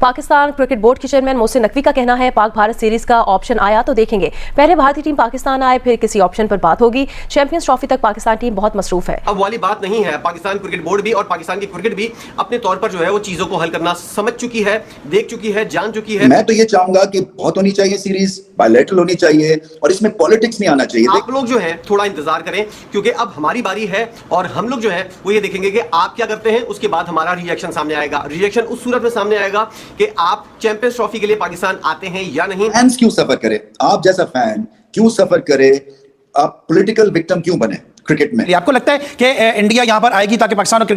Pakistan cricket board के chairman Mohsin Naqvi का कहना है पाक भारत सीरीज का ऑप्शन आया तो देखेंगे, पहले भारतीय टीम पाकिस्तान आए फिर किसी ऑप्शन पर बात होगी। चैंपियंस ट्रॉफी तक पाकिस्तान टीम बहुत मसरूफ है। अब वाली बात नहीं है। पाकिस्तान क्रिकेट बोर्ड भी और पाकिस्तान की क्रिकेट भी अपने तौर पर जो है वो चीजों को हल करना समझ चुकी है, देख चुकी है, जान चुकी है। मैं तो ये चाहूंगा कि बहुत होनी चाहिए सीरीज, बायलैटरल होनी चाहिए और इसमें पॉलिटिक्स नहीं आना चाहिए। आप लोग जो है थोड़ा इंतजार करें क्योंकि अब हमारी बारी है और हम लोग जो है वो ये देखेंगे कि आप क्या करते हैं, उसके बाद हमारा रिएक्शन सामने आएगा। रिएक्शन उस सूरत में सामने आएगा कि आप चैंपियंस ट्रॉफी के लिए पाकिस्तान आते हैं या नहीं। फैंस क्यों सफर करे, आप जैसा फैन क्यों सफर करे, आप पॉलिटिकल विक्टिम क्यों बने क्रिकेट में। आपको लगता है कि इंडिया यहां पर आएगी ताकि पाकिस्तान और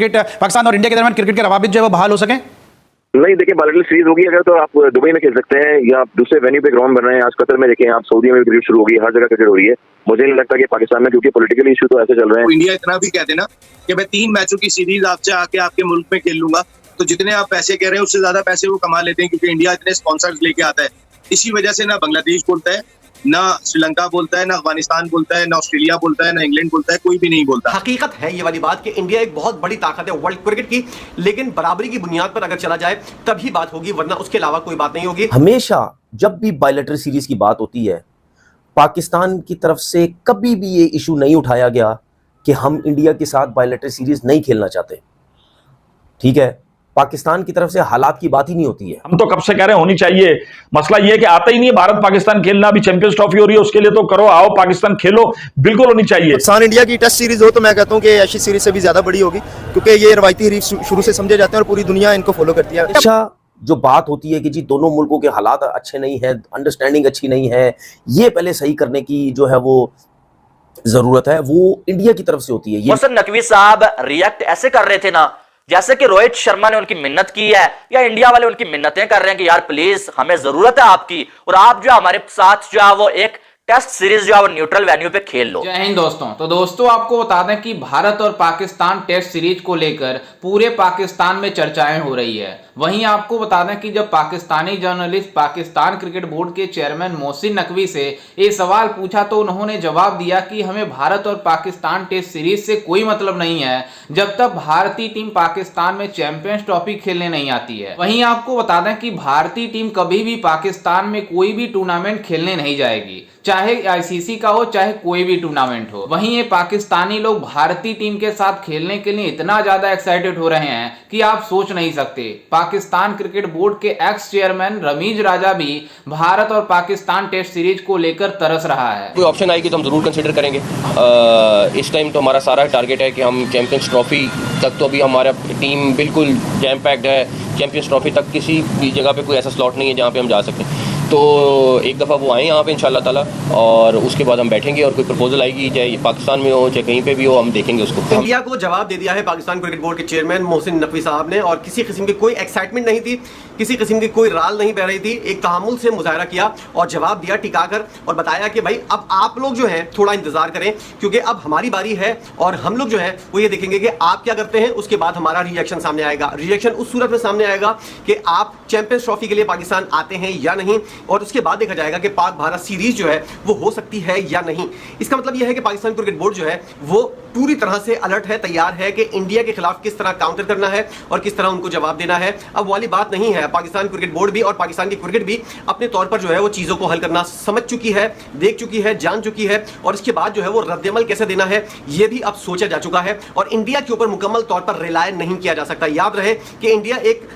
इंडिया के दरमियान क्रिकेट के रवाबित जो है वो बहाल हो सके? नहीं, देखिए बायलैटरल सीरीज होगी अगर तो आप दुबई में खेल सकते हैं या आप दूसरे वेन्यू पे ग्राउंड बन रहे हैं। आज कतर में देखें आप, सऊदी में भी क्रिकेट शुरू होगी, हर जगह क्रिकेट हो रही है। मुझे नहीं लगता कि पाकिस्तान में, क्योंकि पॉलिटिकल इशू तो ऐसे चल रहे हैं। इंडिया इतना भी कह देना कि मैं 3 मैचों की सीरीज आपसे आके आपके मुल्क में खेल लूंगा, तो जितने आप पैसे कह रहे हैं उससे ज्यादा पैसे वो कमा लेते हैं, क्योंकि इंडिया इतने स्पॉन्सर्स लेके आता है। इसी वजह से ना बांग्लादेश बोलता है, ना श्रीलंका बोलता है, ना अफगानिस्तान बोलता है, ना ऑस्ट्रेलिया बोलता है, ना इंग्लैंड बोलता है, कोई भी नहीं बोलता। हकीकत है ये वाली बात कि इंडिया एक बहुत बड़ी ताकत है वर्ल्ड क्रिकेट की, लेकिन बराबरी की बुनियाद पर अगर चला जाए तभी बात होगी, वरना उसके अलावा कोई बात नहीं होगी। हमेशा जब भी बायलैटरल सीरीज की बात होती है, पाकिस्तान की तरफ से कभी भी ये इशू नहीं उठाया गया कि हम इंडिया के साथ बायलैटरल सीरीज नहीं खेलना चाहते। ठीक है, पाकिस्तान की तरफ से हालात की बात ही नहीं होती है। हम तो कब से कह रहे हैं होनी चाहिए। मसला ये है कि आता ही नहीं है भारत पाकिस्तान खेलना। अभी चैंपियंस ट्रॉफी हो रही है, उसके लिए तो करो, आओ पाकिस्तान खेलो, बिल्कुल होनी चाहिए। पाकिस्तान इंडिया की टेस्ट सीरीज हो तो मैं कहता हूं कि एशिया सीरीज से भी ज्यादा बड़ी होगी, क्योंकि ये रवायती हरीफ शुरू से समझे जाते हैं और पूरी दुनिया इनको फॉलो करती है। अच्छा, जो बात होती है कि जी दोनों मुल्कों के हालात अच्छे नहीं है, अंडरस्टैंडिंग अच्छी नहीं है, ये पहले सही करने की जो है वो जरूरत है, वो इंडिया की तरफ से होती है। मोहसिन नकवी साहब रिएक्ट ऐसे कर रहे थे ना जैसे कि रोहित शर्मा ने उनकी मिन्नत की है या इंडिया वाले उनकी मिन्नतें कर रहे हैं कि यार प्लीज हमें जरूरत है आपकी, और आप जो हमारे साथ जो है वो एक टेस्ट सीरीज जो है वो न्यूट्रल वेन्यू पे खेल लो। जय हिंद दोस्तों। तो दोस्तों आपको बता दें कि भारत और पाकिस्तान टेस्ट सीरीज को लेकर पूरे पाकिस्तान में चर्चाएं हो रही है। वहीं आपको बता दें कि जब Pakistani journalist Pakistan cricket board के चेयरमैन मोहसिन नकवी से ये सवाल पूछा तो उन्होंने जवाब दिया कि हमें भारत और पाकिस्तान टेस्ट सीरीज से कोई मतलब नहीं है जब तक भारतीय टीम पाकिस्तान में चैंपियंस ट्रॉफी खेलने नहीं आती है। वहीं आपको बता दें कि भारतीय टीम कभी भी पाकिस्तान में कोई भी टूर्नामेंट खेलने नहीं जाएगी, चाहे आईसीसी का हो चाहे कोई भी टूर्नामेंट हो। वहीं ये पाकिस्तानी लोग भारतीय टीम के साथ खेलने के लिए इतना ज्यादा एक्साइटेड हो रहे हैं कि आप सोच नहीं सकते। पाकिस्तान क्रिकेट बोर्ड के एक्स चेयरमैन रमीज राजा भी भारत और पाकिस्तान टेस्ट सीरीज को लेकर तरस रहा है। कोई ऑप्शन आएगी तो हम जरूर कंसीडर करेंगे। इस टाइम तो हमारा सारा टारगेट है कि हम चैंपियंस ट्रॉफी तक, तो अभी हमारा टीम बिल्कुल जैम पैक्ड है। चैंपियंस ट्रॉफी तक किसी भी जगह पे कोई ऐसा स्लॉट नहीं है जहाँ पे हम जा सकें। तो एक दफ़ा वो आए यहाँ पे इंशाल्लाह ताला, और उसके बाद हम बैठेंगे और कोई प्रपोजल आएगी, चाहे पाकिस्तान में हो चाहे कहीं पे भी हो, हम देखेंगे उसको। इंडिया को जवाब दे दिया है पाकिस्तान क्रिकेट बोर्ड के चेयरमैन मोहसिन नकवी साहब ने, और किसी किस्म की कोई एक्साइटमेंट नहीं थी, किसी किस्म की कोई राल नहीं बह रही थी। एक तहामुल से मुजाहरा किया और जवाब दिया टिकाकर, और बताया कि भाई अब आप लोग जो है थोड़ा इंतजार करें क्योंकि अब हमारी बारी है और हम लोग जो है वो ये देखेंगे कि आप क्या करते हैं, उसके बाद हमारा रिएक्शन सामने आएगा। रिएक्शन उस सूरत में सामने आएगा कि आप चैंपियंस ट्रॉफी के लिए पाकिस्तान आते हैं या नहीं, और उसके बाद देखा जाएगा कि पाक भारत सीरीज जो है वो हो सकती है या नहीं। इसका मतलब यह है कि पाकिस्तान क्रिकेट बोर्ड जो है वो पूरी तरह से अलर्ट है, तैयार है कि इंडिया के खिलाफ किस तरह काउंटर करना है और किस तरह उनको जवाब देना है। अब वाली बात नहीं है। पाकिस्तान क्रिकेट बोर्ड भी और पाकिस्तान की क्रिकेट भी अपने तौर पर जो है वो चीजों को हल करना समझ चुकी है, देख चुकी है, जान चुकी है, और इसके बाद जो है वो रद्दअमल कैसे देना है ये भी अब सोचा जा चुका है। और इंडिया के ऊपर मुकम्मल तौर पर रिलाय नहीं किया जा सकता। याद रहे कि इंडिया एक,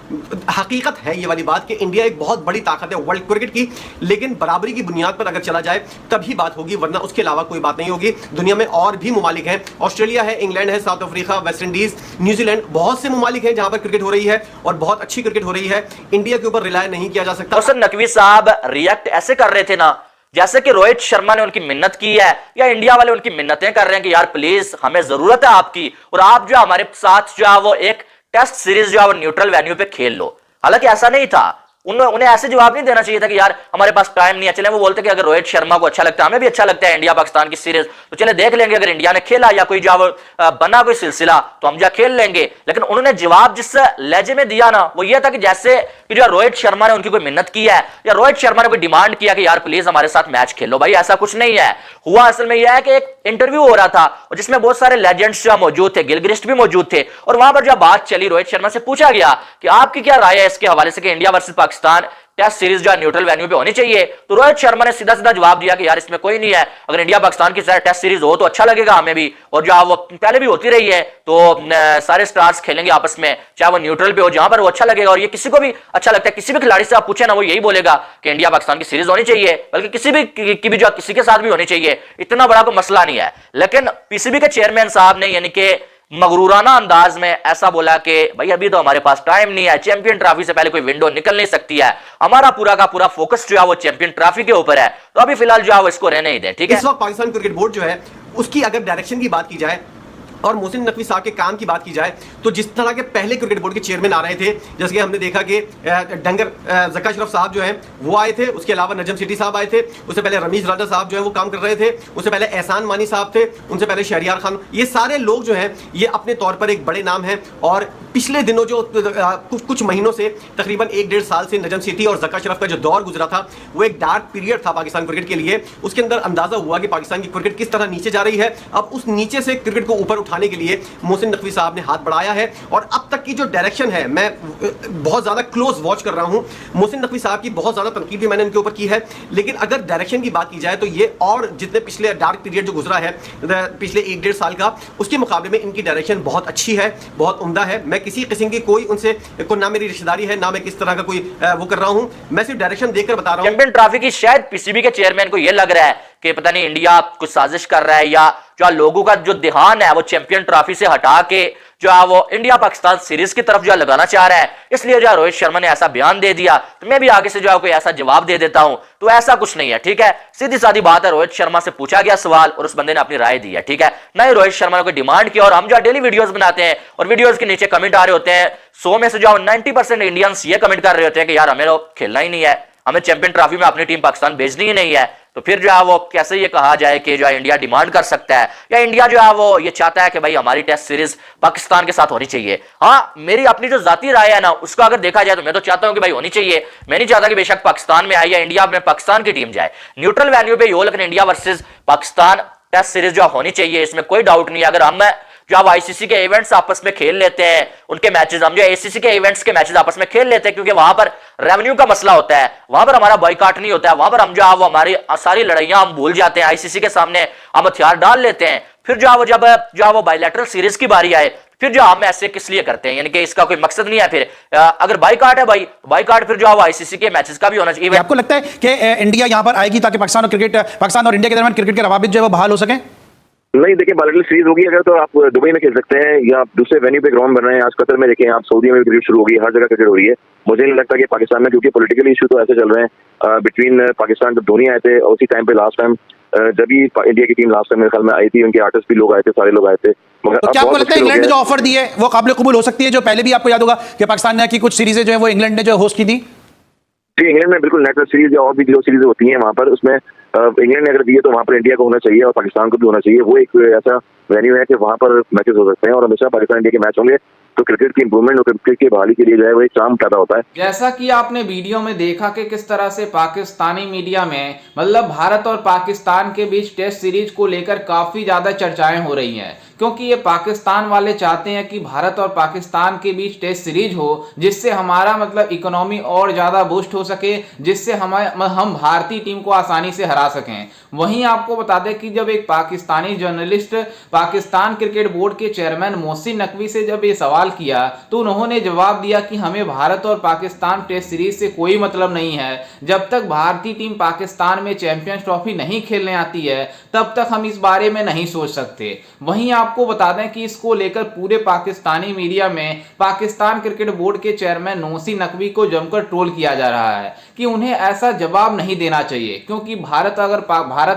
हकीकत है ये वाली बात कि इंडिया एक बहुत बड़ी ताकत है वर्ल्ड क्रिकेट की, लेकिन बराबरी की बुनियाद पर अगर चला जाए तभी बात होगी, वरना उसके अलावा कोई बात नहीं होगी। दुनिया में और भी ममालिक हैं, ऑस्ट्रेलिया है, इंग्लैंड है, south Africa, West Indies, New Zealand, बहुत से ममालिक हैं जहां पर क्रिकेट हो रही है और बहुत अच्छी क्रिकेट हो रही है। इंडिया के ऊपर रिलाय नहीं किया जा सकता। मोहसिन नकवी साहब रिएक्ट ऐसे कर रहे थे ना जैसे कि रोहित शर्मा ने उनकी मिन्नत की है या इंडिया वाले उनकी मिन्नतें कर रहे हैं कि यार प्लीज हमें जरूरत है आपकी, और आप जो हमारे साथ जो है वो एक टेस्ट सीरीज जो है वो न्यूट्रल वेन्यू पे खेल लो। हालांकि ऐसा नहीं था। उन्हें ऐसे जवाब नहीं देना चाहिए था कि यार हमारे पास टाइम नहीं है। चले वो बोलते कि अगर रोहित शर्मा को अच्छा लगता है, हमें भी अच्छा लगता है इंडिया पाकिस्तान की सीरीज, तो चले देख लेंगे। अगर इंडिया ने खेला या कोई जो बना कोई सिलसिला तो हम जा खेल लेंगे। लेकिन उन्होंने जवाब जिस लहजे में दिया ना वो ये था कि जैसे कि जो रोहित शर्मा ने उनकी कोई मिन्नत की है या रोहित शर्मा ने कोई डिमांड किया कि यार प्लीज हमारे साथ मैच खेलो। भाई ऐसा कुछ नहीं है। हुआ असल में यह है कि एक इंटरव्यू हो रहा था और जिसमें बहुत सारे लेजेंड्स जो मौजूद थे, गिलक्रिस्ट भी मौजूद थे, और वहां पर जब बात चली रोहित शर्मा से पूछा गया कि आपकी क्या राय है इसके हवाले से कि India versus Pakistan test series जो न्यूट्रल वेन्यू पे होनी चाहिए, तो रोहित शर्मा ने सीधा सीधा जवाब दिया कि यार इसमें कोई नहीं है, अगर इंडिया पाकिस्तान की टेस्ट सीरीज हो तो अच्छा लगेगा हमें भी, और जो वो पहले भी होती रही है तो सारे स्टार्स खेलेंगे आपस में, चाहे वो न्यूट्रल पे हो, जहां पर वो अच्छा लगेगा, और ये किसी को भी अच्छा लगता है। किसी भी खिलाड़ी से आप पूछे ना, वो यही बोलेगा कि इंडिया पाकिस्तान की सीरीज होनी चाहिए, बल्कि किसी भी की भी जो किसी के साथ भी होनी चाहिए, इतना बड़ा कोई मसला नहीं है। लेकिन पीसीबी के चेयरमैन साहब ने यानी कि मगरूराना अंदाज में ऐसा बोला कि भाई अभी तो हमारे पास टाइम नहीं है, चैंपियन ट्रॉफी से पहले कोई विंडो निकल नहीं सकती है, हमारा पूरा का पूरा फोकस जो है वो चैंपियन ट्रॉफी के ऊपर है, तो अभी फिलहाल जो है वो इसको रहने ही दें। ठीक है, इस वक्त पाकिस्तान क्रिकेट बोर्ड जो है उसकी अगर डायरेक्शन की बात की जाए और मोहसिन नकवी साहब के काम की बात की जाए, तो जिस तरह के पहले क्रिकेट बोर्ड के चेयरमैन आ रहे थे, जैसे कि हमने देखा कि डंगर ज़का अशरफ साहब जो हैं वो आए थे, उसके अलावा नजम सेठी साहब आए थे, उससे पहले रमीज राजा साहब जो है वो काम कर रहे थे, उससे पहले एहसान मानी साहब थे, उनसे पहले शहरियार खान, ये सारे लोग जो हैं ये अपने तौर पर एक बड़े नाम हैं। और पिछले दिनों जो कुछ महीनों से तकरीबन 1-1.5 साल से नजम सेठी और ज़का अशरफ का जो दौर गुजरा था वो एक डार्क पीरियड था पाकिस्तान क्रिकेट के लिए। उसके अंदर अंदाजा हुआ कि पाकिस्तान की क्रिकेट किस तरह नीचे जा रही है। अब उस नीचे से क्रिकेट को ऊपर उठाने के लिए मोहसिन नकवी साहब ने हाथ बढ़ाया है, और अब तक की जो डायरेक्शन है, मैं बहुत ज्यादा क्लोज वॉच कर रहा हूं। मोहसिन नकवी साहब की बहुत ज्यादा तनकीद भी मैंने उनके ऊपर की है, लेकिन अगर डायरेक्शन की बात की जाए तो ये और जितने पिछले डार्क पीरियड जो गुजरा है पिछले 1-1.5 साल का, उसके मुकाबले में इनकी डायरेक्शन बहुत अच्छी है, बहुत उम्दा है। मैं किसी किस्म की कोई उनसे ना मेरी रिश्तेदारी है, ना मैं किस तरह का कोई वो कर रहा हूं, मैं सिर्फ डायरेक्शन देखकर बता रहा हूं। चैंपियन ट्रॉफी की शायद पीसीबी के चेयरमैन को यह लग रहा है कि पता नहीं इंडिया कुछ साजिश कर रहा है, या जो लोगों का जो ध्यान है वो चैंपियन ट्रॉफी से हटा के जो है वो इंडिया पाकिस्तान सीरीज की तरफ जो लगाना चाह रहा है, इसलिए जो रोहित शर्मा ने ऐसा बयान दे दिया, तो मैं भी आगे से जो है कोई ऐसा जवाब दे देता हूं, तो ऐसा कुछ नहीं है। ठीक है, सीधी सादी बात है, रोहित शर्मा से पूछा गया सवाल और उस बंदे ने अपनी राय दी है। ठीक है, ना ही रोहित शर्मा ने कोई डिमांड किया, और हम जो डेली वीडियोस बनाते हैं और वीडियोस के नीचे कमेंट आ रहे होते हैं, 100 में से जो 90% इंडियंस ये कमेंट कर रहे होते हैं कि यार हमें तो खेलना ही नहीं है, हमें चैंपियन ट्रॉफी में अपनी टीम पाकिस्तान भेजनी ही नहीं है, तो फिर जो है वो कैसे ये कहा जाए कि जो है इंडिया डिमांड कर सकता है, या इंडिया जो है वो ये चाहता है कि भाई हमारी टेस्ट सीरीज पाकिस्तान के साथ होनी चाहिए। हाँ, मेरी अपनी जो जाती राय है ना, उसका अगर देखा जाए तो मैं तो चाहता हूं कि भाई होनी चाहिए। मैं नहीं चाहता कि बेशक पाकिस्तान में आए या इंडिया में पाकिस्तान की टीम जाए, न्यूट्रल वैल्यू पे हो, लेकिन India versus Pakistan test series जो होनी चाहिए, इसमें कोई डाउट नहीं है। अगर हम जो अब आईसीसी के इवेंट्स आपस में खेल लेते हैं, उनके मैचेस, हम जो एसीसी के इवेंट्स के मैचेस आपस में खेल लेते हैं, क्योंकि वहां पर रेवेन्यू का मसला होता है, वहां पर हमारा बॉयकॉट नहीं होता है, वहां पर हम जो वो हमारी सारी लड़ाइयां हम भूल जाते हैं, आईसीसी के सामने हम हथियार डाल लेते हैं। फिर जब वो बायलैटरल सीरीज की बारी आए, फिर जो हम ऐसे किस लिए करते हैं, यानी कि इसका कोई मकसद नहीं है। फिर अगर बायकॉट है भाई, बायकॉट फिर जो है वो आईसीसी के मैचेस का भी होना चाहिए। आपको लगता है कि इंडिया यहां पर आएगी ताकि पाकिस्तान और इंडिया के दरमियान क्रिकेट के रवाबित जो है वो बहाल हो सके? नहीं, देखिए बायलैटरल सीरीज होगी अगर तो आप दुबई में खेल सकते हैं, या आप दूसरे वेन्यू पे ग्राउंड बन रहे हैं, आज कतर में देखें आप, सऊदी में भी क्रिकेट शुरू होगी, हर जगह क्रिकेट हो रही है। मुझे नहीं लगता कि पाकिस्तान में, क्योंकि पॉलिटिकल इशू तो ऐसे चल रहे हैं बिटवीन पाकिस्तान, जब धोनी आए थे और उसी टाइम पे लास्ट टाइम जब भी इंडिया की टीम लास्ट टाइम मेरे ख्याल में आई थी, उनके आर्टिस्ट भी लोग आए थे, सारे लोग आए थे। तो क्या आपको लगता है इंग्लैंड ने जो ऑफर दी है वो काबिल कबूल हो सकती है? जो पहले भी आपको याद होगा कि पाकिस्तान की कुछ सीरीजें जो है वो इंग्लैंड ने जो होस्ट की थी। जी, इंग्लैंड में बिल्कुल नेशनल सीरीज या और भी जो सीरीज होती हैं वहां पर, उसमें इंग्लैंड ने अगर दिए तो वहां पर इंडिया को होना चाहिए और पाकिस्तान को भी होना चाहिए। वो एक ऐसा वेन्यू है कि वहां पर मैचेस हो सकते हैं, और हमेशा पाकिस्तान इंडिया के मैच होंगे, तो क्रिकेट की इंप्रूवमेंट और क्रिकेट की बहाली के लिए जो है वो एक चार्म पैदा होता है। जैसा कि आपने वीडियो में देखा कि किस तरह से पाकिस्तानी मीडिया में मतलब भारत और पाकिस्तान के बीच टेस्ट सीरीज को लेकर काफी ज्यादा चर्चाएं हो रही हैं, क्योंकि ये पाकिस्तान वाले चाहते हैं कि भारत और पाकिस्तान के बीच टेस्ट सीरीज हो, जिससे हमारा मतलब इकोनॉमी और ज्यादा बूस्ट हो सके, जिससे हम भारतीय टीम को आसानी से हरा सकें। वहीं आपको बता दें कि जब एक Pakistani journalist Pakistan cricket board के चेयरमैन मोहसिन नकवी से जब ये सवाल किया, तो उन्होंने जवाब दिया कि हमें भारत और पाकिस्तान टेस्ट सीरीज से कोई मतलब नहीं है, जब तक भारतीय टीम पाकिस्तान में चैंपियंस ट्रॉफी नहीं खेलने आती है तब तक हम इस बारे में नहीं सोच सकते। वहीं आपको बता दें कि इसको लेकर पूरे पाकिस्तानी मीडिया में पाकिस्तान क्रिकेट बोर्ड के चेयरमैन मोहसिन नकवी को जमकर ट्रोल किया जा रहा है कि उन्हें ऐसा जवाब नहीं देना चाहिए, क्योंकि भारत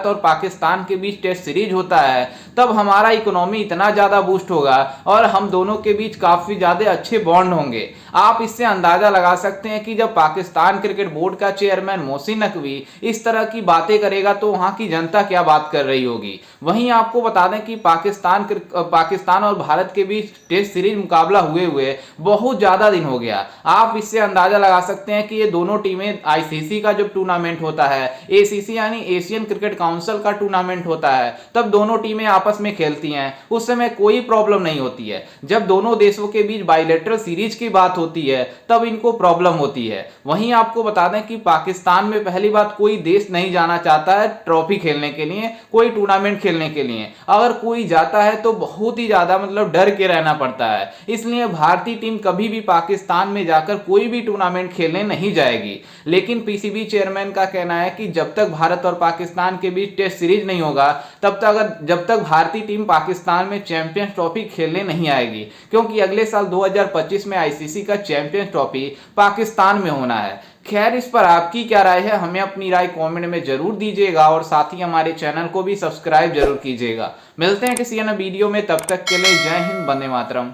और पाकिस्तान के बीच टेस्ट सीरीज होता है तब हमारा इकोनॉमी इतना ज्यादा बूस्ट होगा और हम दोनों के बीच काफी ज्यादा अच्छे बॉन्ड होंगे। आप इससे अंदाजा लगा सकते हैं कि जब पाकिस्तान क्रिकेट बोर्ड का चेयरमैन मोहसिन नकवी इस तरह की बातें करेगा तो वहां की जनता क्या बात कर रही होगी। वहीं आपको बता दें कि पाकिस्तान और भारत के बीच टेस्ट सीरीज मुकाबला हुए बहुत ज्यादा दिन हो गया। आप इससे अंदाजा लगा सकते हैं कि ये दोनों टीमें आईसीसी का जब टूर्नामेंट होता है, एसीसी यानी एशियन क्रिकेट काउंसिल का टूर्नामेंट होता है, तब दोनों टीमें आपस में खेलती हैं, उस समय कोई प्रॉब्लम नहीं होती है। जब दोनों देशों के बीच बायलैटरल सीरीज की बात होती है तब इनको प्रॉब्लम होती है। वहीं आपको बता दें कि पाकिस्तान में पहली बात कोई देश नहीं जाना चाहता है ट्रॉफी खेलने के लिए, कोई टूर्नामेंट खेलने के लिए। अगर कोई जाता है तो बहुत ही ज्यादा मतलब डर के रहना पड़ता है। इसलिए भारतीय टीम कभी भी पाकिस्तान में जाकर कोई भी टूर्नामेंट खेलने नहीं जाएगी। लेकिन पीसीबी चेयरमैन का कहना है कि जब तक भारत और पाकिस्तान के बीच टेस्ट सीरीज नहीं होगा जब तक भारतीय टीम पाकिस्तान में चैंपियंस ट्रॉफी खेलने नहीं आएगी, क्योंकि अगले साल 2025 में आईसीसी का चैंपियंस ट्रॉफी पाकिस्तान में होना है। खैर, इस पर आपकी क्या राय है, हमें अपनी राय कमेंट में जरूर दीजिएगा और साथ ही हमारे चैनल को भी सब्सक्राइब जरूर कीजिएगा। मिलते हैं किसी अन्य वीडियो में, तब तक के लिए जय हिंद, वंदे मातरम।